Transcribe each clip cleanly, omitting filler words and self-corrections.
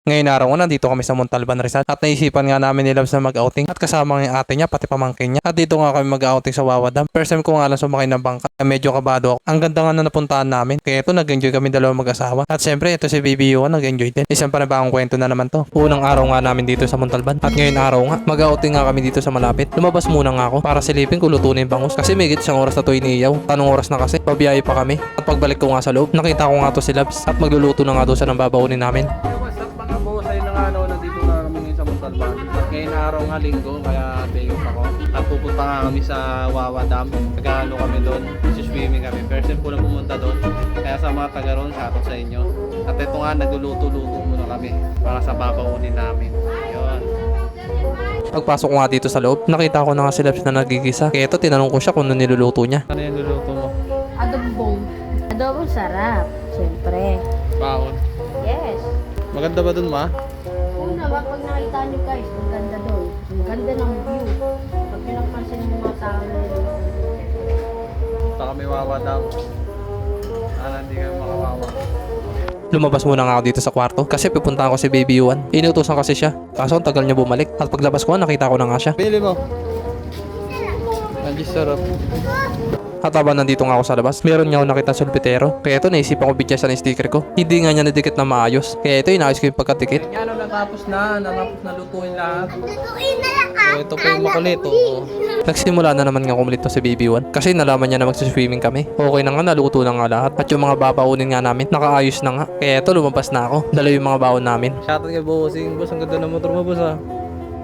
Ngayon araw nga nandito kami sa Montalban Rizal at naisipan nga namin ni Labs na mag-outing at kasama ng ate niya pati pamangkin niya at dito nga kami mag-outing sa Wawa Dam. First time ko nga lang sumakay ng bangka kaya medyo kabado ako. Ang ganda nga na napuntahan namin kaya ito nag-enjoy kami dalawang mag-asawa at syempre ito si Baby Yuan nag-enjoy din. Isang panibagong kwento na naman to. Unang araw nga namin dito sa Montalban at ngayon araw nga mag-outing nga kami dito sa malapit. Lumabas muna nga ako para silipin kung luto na yung bangus kasi may isang oras na to iniiyaw. Tanong oras na kasi pabiyahe pa kami at pagbalik ko nga sa loob nakita ko nga to si Labs at magluluto na nga doon sa nang babaunin namin. Nandito na kami ngayon sa Montalban. At ngayon araw nga linggo, kaya days ako. At pupunta nga kami sa Wawa Dam. Nag-ano kami doon, swimming kami. First time po na pumunta doon. Kaya sa mga taga roon, shoutout sa inyo. At ito nga, nagluluto-luto muna kami para sa babaunin namin. Ayun. Pagpasok ko nga dito sa loob, nakita ko na nga si Labs na nagigisa. Kaya ito, tinanong ko siya kung ano niluluto niya. Ano yung luluto mo? Adobong. Adobong sarap, siyempre. Baon. Yes. Maganda ba doon, ma? Una, pag nakita niyo guys, ang ganda doon. Ang ganda ng view. Pag pinagpansin mo mga tao na yun. Punta kami Wawa Dam. Sana hindi kayo makawawa. Lumabas muna nga ako dito sa kwarto kasi pupunta ako si Baby Yuan. Inutusan kasi siya. Kaso ang tagal niya bumalik. At paglabas ko nakita ko na nga siya. Pili mo. Nandiyan sarap. At habang nandito nga ako sa labas, meron nga ako nakita sulpitero. Kaya ito naisipan ko bigyan ng sticker ko. Hindi nga niya nadikit na maayos. Kaya ito inayos ko yung pagkadikit. Ano, natapos na lutuin lahat. So, ito po yung makulit. Oh. Nagsimula na naman nga kumalit to si Baby Yuan. Kasi nalaman niya na magsiswimming kami. Okay na nga, naluto na nga lahat. At yung mga babaunin nga namin, nakaayos na nga. Kaya ito lumabas na ako. Dala yung mga baon namin. Shoutout kay Bossing. Boss, ang ganda ng motor mo, boss ah.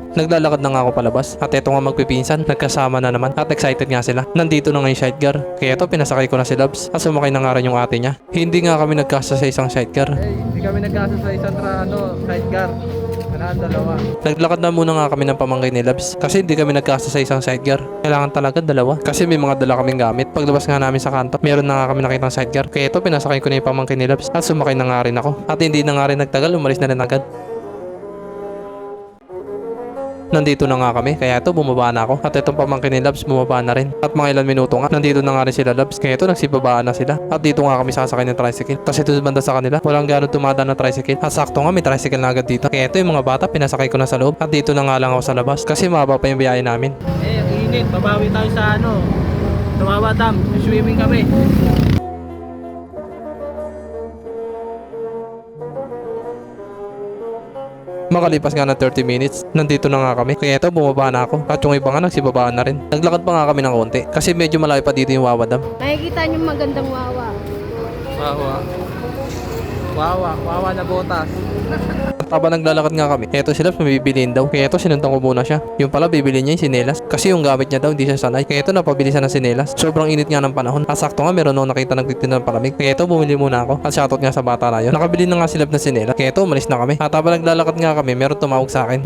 Naglalakad na nga ako palabas at eto nga magpipinsan, nagkasama na naman at excited nga sila. Nandito na nga yung sidecar, kaya ito pinasakay ko na si Labs at sumakay na nga rin yung ate niya. Hindi nga kami nagkasa sa isang sidecar. Hindi kami nagkasa sa isang sidecar. Kailangan dalawa. Naglakad na muna nga kami ng pamangkin ni Labs kasi hindi kami nagkasa sa isang sidecar. Kailangan talaga dalawa kasi may mga dala kaming gamit. Paglabas nga namin sa kanto, meron na nga kami nakitang sidecar. Kaya ito pinasakay ko na yung pamangkin ni Labs at sumakay na nga rin ako. At hindi na nga rin nagtagal, umalis na rin agad. Nandito na nga kami, kaya ito bumaba na ako. At itong pamangkin ni Labs bumaba na rin. At mga ilan minuto nga, nandito na nga rin sila Labs. Kaya ito nagsibabaan na sila. At dito nga kami sasakay ng tricycle. Kasi ito banda sa kanila, walang gano'ng tumada na tricycle. At sakto nga may tricycle na agad dito. Kaya ito yung mga bata, pinasakay ko na sa loob. At dito na nga lang ako sa labas. Kasi mahaba pa yung biyahe namin. Ang init. Babawi tayo sa Wawa Dam. Swimming kami. Makalipas nga ng 30 minutes, nandito na nga kami. Kaya ito bumaba na ako. At yung iba nga nagsibabaan na rin. Naglakad pa nga kami ng konti. Kasi medyo malayo pa dito yung Wawa Dam. Makikita niyo magandang wawa. Wawa na botas. At habang naglalakad nga kami, eto si Labs mabibiliin daw. Kaya ito sinundan ko muna siya. Yung pala bibili niya yung sinelas. Kasi yung gamit niya daw hindi siya sanay. Kaya ito napabilisan ng sinelas. Sobrang init nga ng panahon. At sakto nga meron akong nakita nagtitinda ng palamig. Kaya ito bumili muna ako. At shoutout nga sa bata na yun. Nakabili na nga si Labs ng sinelas. Kaya ito umalis na kami. At habang naglalakad nga kami, meron tumawag sa akin.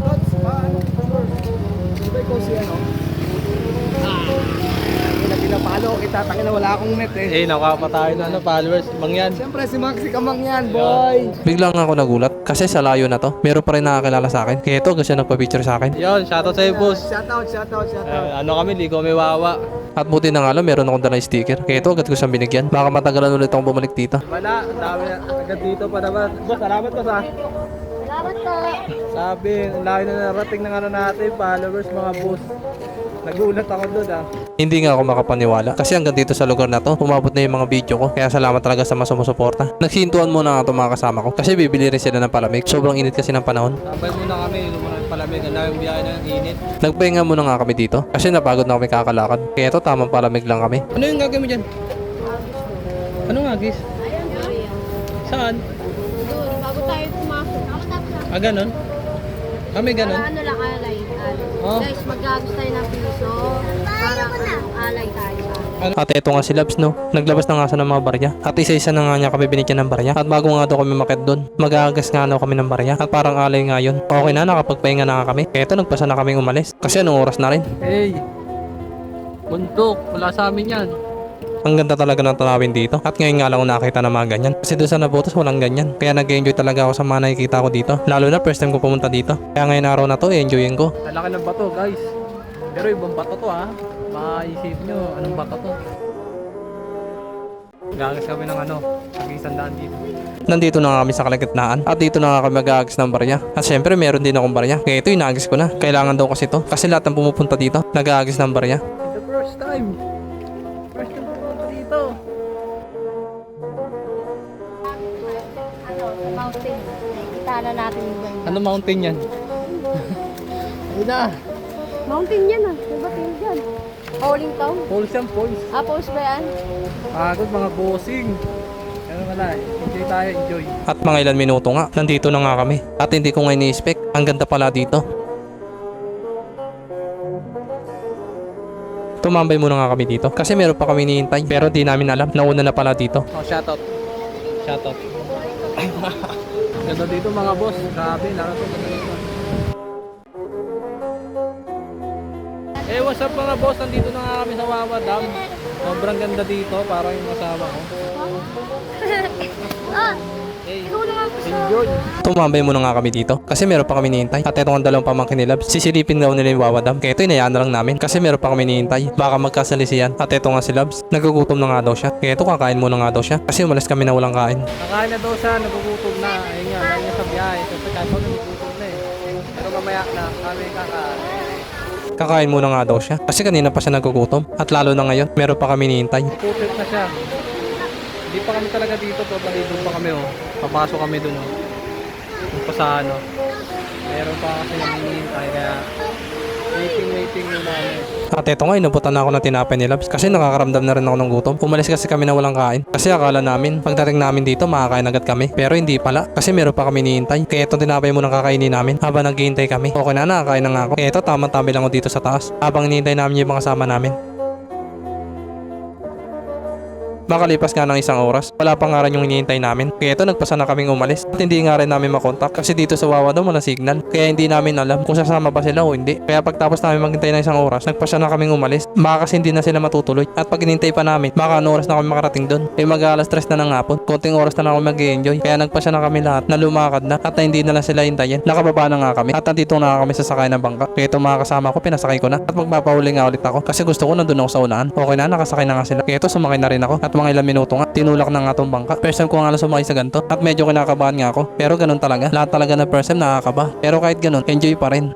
Pinapalo kita, tangin na wala akong net eh. Nakapa tayo na followers. Mangyan. Siyempre si Maxi Kamang yan, boy. Biglang ako nagulat. Kasi sa layo na to, meron pa rin nakakilala sa akin. Kaya ito agad siya nagpa-picture sa akin. Yun, shoutout sa'yo, boss. Shoutout. Kami, ligo may wawa. At buti na nga lang, meron akong dalang sticker. Kaya ito agad ko siyang binigyan. Baka matagalan ulit akong bumalik dito. Wala, ang dami na. Agad dito pa naman. Boss, salamat ko sa. Salamat po. Sabi, ang laki na narating ng natin, followers, mga boss. Nagulat ako doon Hindi nga ako makapaniwala kasi hanggang dito sa lugar na to, umabot na yung mga video ko. Kaya salamat talaga sa mga sumusuporta. Nagsintuan muna nga itong mga kasama ko kasi bibili rin sila ng palamig. Sobrang init kasi ng panahon. Sabay muna kami, inom muna ng palamig. Ang daming biyahe ng init. Nagpahinga muna nga kami dito kasi napagod na kami kakalakad. Kaya ito tamang palamig lang kami. Ano yung gagawin mo dyan? Ano nga, Gis? Saan? Doon, bago tayo pumasok. Ganon? Kami ganon? Para ano lang, alay. Oh. Guys, magagos tayo ng piso. Para alay tayo. At ito nga si Labs no, naglabas na nga siya ng mga barya. At isa-isa na nga niya kami binigyan ng barya. At bago nga daw kami makit doon, magagas nga daw kami ng barya. At parang alay nga yun. Okay na, nakapagpahinga na nga kami. Kaya ito nagpasa na kaming umalis. Kasi anong oras na rin. Hey! Bundok, wala sa amin yan. Ang ganda talaga ng tanawin dito. At ngayon nga lang ako nakita ng mga ganyan. Kasi doon sa Nabotas walang ganyan. Kaya nag-enjoy talaga ako sa mga nakikita ko dito. Lalo na first time ko pumunta dito. Kaya ngayon araw na to, enjoyin ko. Lalaki ng bato, guys. Pero ibang bato to ha. Maisip nyo, anong bato to? Gagas kami ng isang dito. Nandito na nga kami sa kalagitnaan at dito na nga kami mag-aagis ng barya. At syempre meron din akong barya. Kaya ito inagis ko na. Kailangan daw kasi to. Kasi lahat ng pumupunta dito nag-aagis ng barya. The first time. First time pumunta dito. Ano, sa mountain. Nakikita na natin yung ganyan. Ano mountain yan? Ayun na. Mountain yan ah. Diba tingin dyan? Howling Town? Falls yan, falls. Ah, post ba yan? Pagod mga bossing. Ano wala, enjoy tayo, enjoy. At mga ilan minuto nga, nandito na nga kami. At hindi ko nga ini-expect. Ang ganda pala dito. Tumambay muna nga kami dito. Kasi meron pa kami hinihintay. Pero di namin alam. Nauna na pala dito. Oh, shoutout. Shoutout. Ganda dito mga boss. Grabe, nakakita dito. What's up mga boss? Nandito na nga kami sa Wawa Dam. Sobrang ganda dito, parang yung kasama ko. Hey, enjoy! Tumambay muna nga kami dito. Kasi meron pa kami hinihintay. At eto ang dalawang pamangkin ni Labs. Sisilipin daw nila yung Wawa Dam. Kaya ito inayaan na lang namin. Kasi meron pa kami hinihintay. Baka magkasalisiyan. At eto nga si Labs. Nagugutom na nga daw siya. Kaya ito kakain muna nga daw siya. Kasi umalis kami na walang kain. Nakain na daw siya, nagugutom na. Ayun nga, dahil niya sa biyahe. Kasi kahit ako nagugutom na eh. Pero mamaya na, kami kakain. Kakain muna nga daw siya. Kasi kanina pa siya nagugutom. At lalo na ngayon, meron pa kami hinihintay. Putit na siya. Hindi pa kami talaga dito, totally doon pa kami oh. Papasok kami doon oh. Doon pa sa ano. Meron pa kasi naminihintay kaya waiting muna kami. At eto nga, inubutan na ako ng tinapay ni Labs kasi nakakaramdam na rin ako ng gutom. Umalis kasi kami na walang kain. Kasi akala namin, pagdating namin dito, makakain agad kami. Pero hindi pala, kasi meron pa kami hinihintay. Kaya itong tinapay muna kakainin namin habang naghihintay kami. Okay na, nakakain na nga ako. Kaya ito, tamang-tabi lang ako dito sa taas habang hinihintay namin yung mga kasama namin. Makalipas nga ng isang oras, wala pa nga rin yung hinihintay namin. Kaya ito nagpasa na kaming umalis. At hindi nga rin namin makontak kasi dito sa Wawa daw wala signal. Kaya hindi namin alam kung sasama ba sila o hindi. Kaya pagtapos namin maghintay ng isang oras, nagpasa na kaming umalis. Baka kasi hindi na sila matutuloy. At pag hinintay pa namin, baka ano oras na kami makarating doon. Eh mag-alas 3 na ng hapon. Konting oras na lang kami mag-enjoy. Kaya nagpasa na kami lahat na lumakad na at na hindi na lang sila hintayin. Nakababa na nga kami. At nandito na kami sa sakay ng bangka. Kaya itong mga kasama ko, pinasakay ko na. At magpapahuli nga ulit ako. Kasi gusto ko nandun ako sa unahan. Okay na, nakasakay na nga sila. Kaya ito sumakay na rin ako. At mga ilang minuto nga, tinulak na nga tong bangka. First time ko nga lang sumakay sa ganito. At medyo kinakabahan nga ako. Pero ganun talaga. Lahat talaga na first time nakakaba. Pero kahit ganun, enjoy pa rin.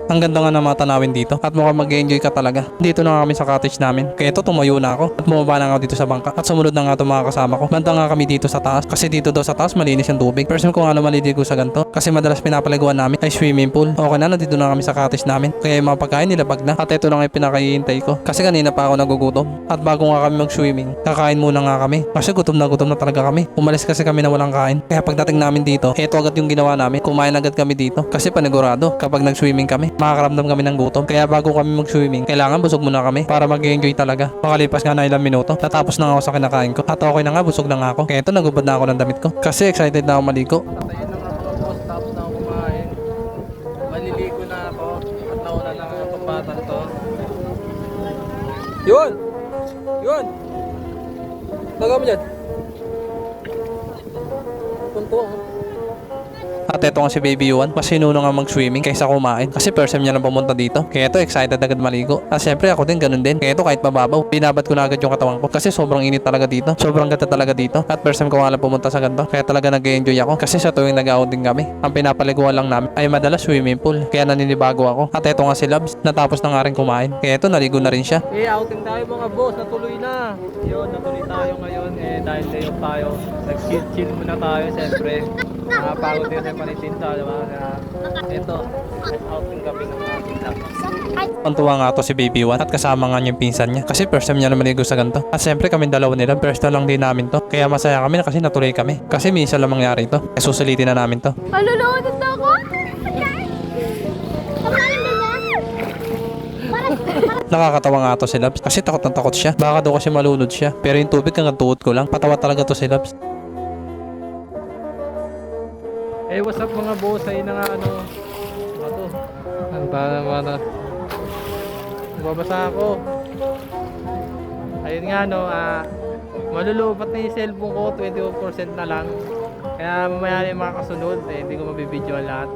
Ang ganda nga ng mga tanawin dito at mukhang mag-enjoy ka talaga. Dito na nga kami sa cottage namin. Kaya ito tumayo na ako at bumaba na nga ako dito sa bangka at sumunod na nga itong mga kasama ko. Banda nga kami dito sa taas kasi dito daw sa taas malinis yung tubig. First time ko nga lumaligo sa ganito kasi madalas pinapaliguan namin ay swimming pool. Okay na, nandito na kami sa cottage namin. Kaya yung mga pagkain nilabag na at ito na nga yung pinakahihintay ko. Kasi kanina pa ako nagugutom at bago nga kami mag-swimming, kakain muna nga kami. Kasi gutom na talaga kami. Umalis kasi kami na walang kain. Kaya pagdating namin dito, ito agad yung ginawa namin. Kumain agad kami dito kasi panigurado kapag nag-swimming kami, makakaramdam kami ng gutom. Kaya bago kami mag-swimming, kailangan busog muna kami para mag-enjoy talaga. Makalipas nga na ilang minuto, natapos na nga ako sa kinakain ko. At okay na nga, busog na nga ako. Kaya ito, nagubad na ako ng damit ko. Kasi excited na ako maligo. Patayin na nga mga boss, tapos na ako kumain. Maliligo na ako at nauna na nga itong batang to. Yun! Yun! Taga mo dyan. Punto ako. At eto nga si Baby Yuan, mas sinuno nga mag-swimming kaysa kumain. Kasi first time niya lang pumunta dito. Kaya ito, excited agad maligo. At syempre ako din, ganun din. Kaya ito, kahit mababaw, binabat ko na agad yung katawan ko. Kasi sobrang init talaga dito. Sobrang ganda talaga dito. At first time ko nga lang pumunta sa ganito. Kaya talaga nag-enjoy ako. Kasi sa tuwing nag-outing kami, ang pinapaliguan lang namin ay madalas swimming pool. Kaya naninibago ako. At eto nga si Labs, natapos na nga rin kumain. Kaya ito, naligo na rin siya. Outing tayo mga boss, natuloy na. Yun, natuloy tayo ngayon. Dahil day off tayo, nag-chill muna tayo siyempre. Nakapagod din yung panitinda, diba? Ito, outing kami ng ating tapos. Pantuwa nga to si Baby Yuan at kasama nga niya yung pinsan niya. Kasi first time niya na maligo sa ganito. At syempre kami dalawa nila, first time lang din namin to. Kaya masaya kami na kasi natuloy kami. Kasi minsan lang mangyari to. Kaya susulitin na namin to. Alulunod ako! Nakakatawa nga to si Labs kasi takot na takot siya. Baka daw kasi malunod siya. Pero yung tubig hanggang tuhod ko lang. Patawa talaga to si Labs. What's up mga boss? Ayun na nga ano to? Ano ba? Nababasa ako. Ayun nga no, malulubat na yung cellphone ko, 21% na lang. Kaya mamaya na yung mga kasunod, hindi ko mabibidyo lahat.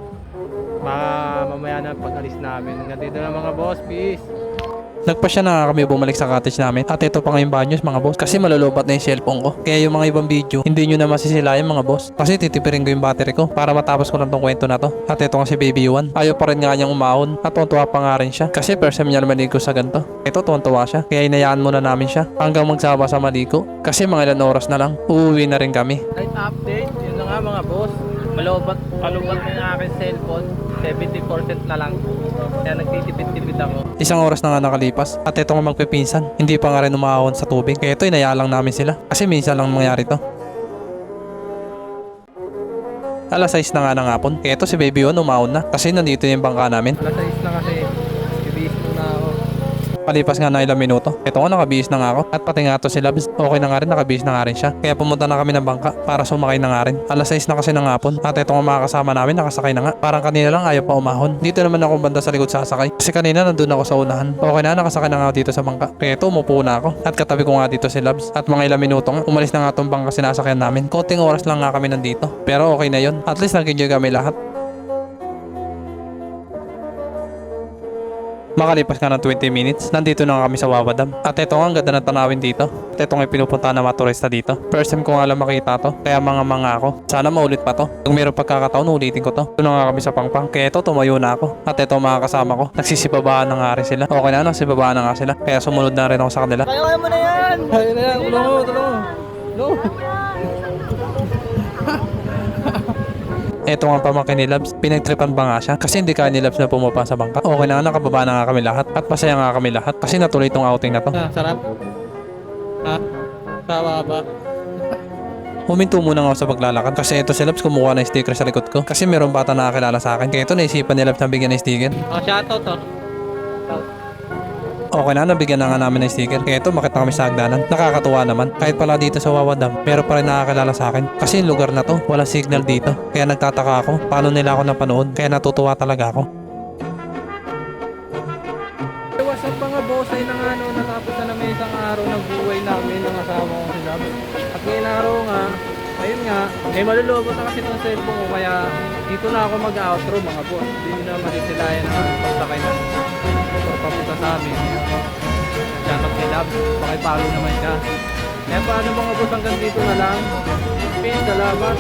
Baka mamaya na pag alis namin. Hanggang dito na mga boss, peace! Nagpa siya na nga kami bumalik sa cottage namin. At ito pa ngayong banyos mga boss. Kasi malulubat na yung cellphone ko. Kaya yung mga ibang video, hindi nyo na masisilayan mga boss. Kasi titipirin ko yung battery ko para matapos ko lang tong kwento na to. At ito nga si Baby Yuan. Ayaw pa rin nga niyang umahon. At tuwa pa nga rin siya. Kasi first time niya maligo sa ganito. Ito tuwa siya. Kaya inayaan muna namin siya hanggang magsama sa maligo. Kasi mga ilan oras na lang, uuwi na rin kami. Light update, yun na nga mga boss. Malubat na yung aking cellphone. 70% na lang. Kaya nagtitipid-tipid ako. Isang oras na nga nakalipas at ito nga magpipinsan. Hindi pa nga rin umahon sa tubig. Kaya ito inayaan lang namin sila. Kasi minsan lang mangyari to. Alas 6 na nga ng hapon. Kaya ito si Baby Yuan umahon na. Kasi nandito yung bangka namin. Alas 6 na kasi. Bibihis muna ako. Palipas nga na ilang minuto. Ito nga nakabihis na nga ako. At pati nga to si Labs. Okay na nga rin, nakabihis na nga rin siya. Kaya pumunta na kami ng bangka para sumakay na nga rin. Alas 6 na kasi ng hapon. At ito nga mga kasama namin nakasakay na nga. Parang kanina lang ayaw pa umahon. Dito naman ako banda sa likod sasakay. Kasi kanina nandun ako sa unahan. Okay na, nakasakay na nga ako dito sa bangka. Kaya ito umupo na ako. At katabi ko nga dito si Labs. At mga ilang minuto nga, umalis na nga tong bangka sinasakyan namin. Konting oras lang nga kami nandito. Pero okay na yun. At least nag-enjoy kami lahat. Makalipas nga ng 20 minutes, nandito na nga kami sa Wawa Dam. At ito nga ang ganda ng tanawin dito. At ito nga yung pinupunta ng mga turista dito. First time ko nga lang makita to, kaya mga ako. Sana maulit pa to. Kung mayroong pagkakataon, ulitin ko to. Ito na nga kami sa Pangpang, kaya ito tumayo na ako. At ito mga kasama ko, nagsisibabaan na nga rin sila. Okay na, nagsisibabaan na nga sila. Kaya sumunod na rin ako sa kanila. Kaya mo na yan! Ayun na yan, tulong mo. No. Ito nga pamangkin ni Labs, pinagtripan pa nga siya kasi hindi kaya ni Labs na pumapa sa bangka. Okay na, nakababa na nga kami lahat at masaya nga kami lahat kasi natuloy itong outing na to. Sarap. Ha? Tawa ba? Huminto muna nga ako sa paglalakad kasi ito si Labs kumuha ng sticker sa likod ko kasi mayroong bata na nakakilala sa akin. Kaya ito naisipan ni Labs na bigyan ng sticker. Shoutout to. Okay na, nabigyan na nga namin ng sticker. Kaya ito, makita kami sa hagdanan. Nakakatuwa naman. Kahit pala dito sa Wawa Dam, meron pa rin nakakilala sa akin. Kasi yung lugar na to, walang signal dito. Kaya nagtataka ako, paano nila ako napanood. Kaya natutuwa talaga ako. What's up mga boss? Ay na nga no, natapos na namin isang araw ng buhay namin ng asawa ko si Lab. At ngayon araw nga, ayun nga, may malulobot na kasi itong cellphone ko kaya dito na ako mag-outro mga boss. Hindi nyo na malisilayan ang pagsakay ng papunta sa amin. Shoutout kay Lab, pakipalo naman siya. Kaya paano mga boss hanggang dito na lang. Peace, salamat.